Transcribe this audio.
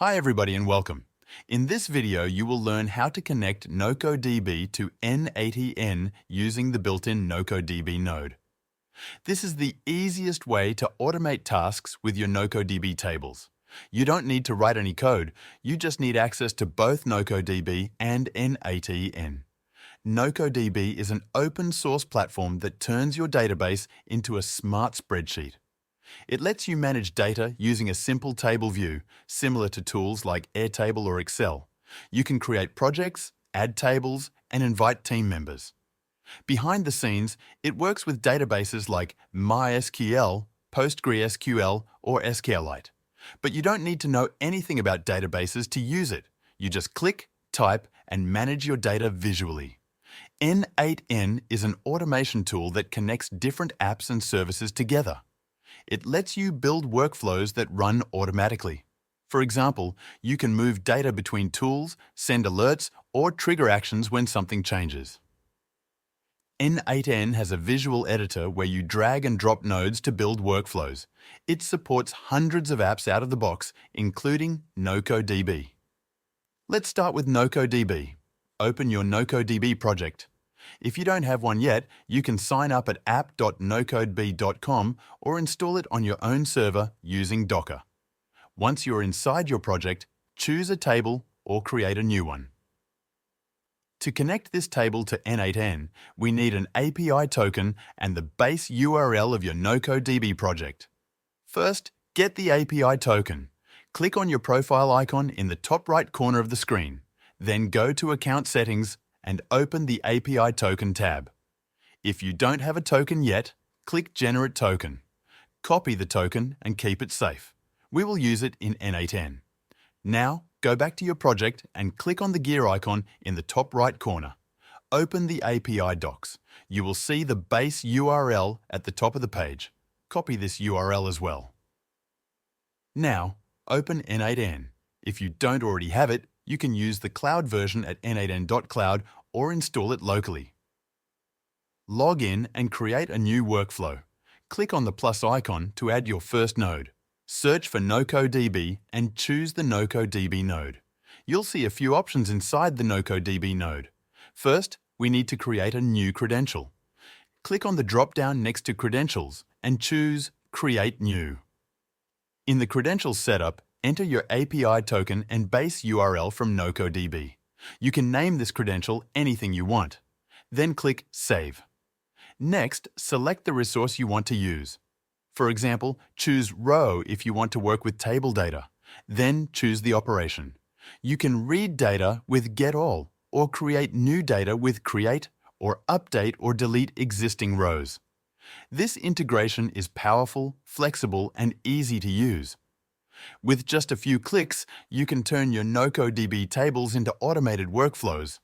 Hi everybody and welcome. In this video you will learn how to connect NocoDB to n8n using the built-in NocoDB node. This is the easiest way to automate tasks with your NocoDB tables. You don't need to write any code, you just need access to both NocoDB and n8n. NocoDB is an open source platform that turns your database into a smart spreadsheet. It lets you manage data using a simple table view, similar to tools like Airtable or Excel. You can create projects, add tables, and invite team members. Behind the scenes, it works with databases like MySQL, PostgreSQL, or SQLite. But you don't need to know anything about databases to use it. You just click, type, and manage your data visually. n8n is an automation tool that connects different apps and services together. It lets you build workflows that run automatically. For example, you can move data between tools, send alerts, or trigger actions when something changes. n8n has a visual editor where you drag and drop nodes to build workflows. It supports hundreds of apps out of the box, including NocoDB. Let's start with NocoDB. Open your NocoDB project. If you don't have one yet, you can sign up at app.nocodb.com or install it on your own server using Docker. Once you're inside your project, choose a table or create a new one. To connect this table to n8n, we need an API token and the base URL of your NocoDB project. First, get the API token. Click on your profile icon in the top right corner of the screen. Then go to Account Settings and open the API Token tab. If you don't have a token yet, click Generate Token. Copy the token and keep it safe. We will use it in n8n. Now, go back to your project and click on the gear icon in the top right corner. Open the API docs. You will see the base URL at the top of the page. Copy this URL as well. Now, open n8n. If you don't already have it, you can use the cloud version at n8n.cloud or install it locally. Log in and create a new workflow. Click on the plus icon to add your first node. Search for NocoDB and choose the NocoDB node. You'll see a few options inside the NocoDB node. First, we need to create a new credential. Click on the drop-down next to Credentials and choose Create New. In the credentials setup, enter your API token and base URL from NocoDB. You can name this credential anything you want. Then click Save. Next, select the resource you want to use. For example, choose Row if you want to work with table data. Then choose the operation. You can read data with getAll or create new data with create or update or delete existing rows. This integration is powerful, flexible, and easy to use. With just a few clicks, you can turn your NocoDB tables into automated workflows.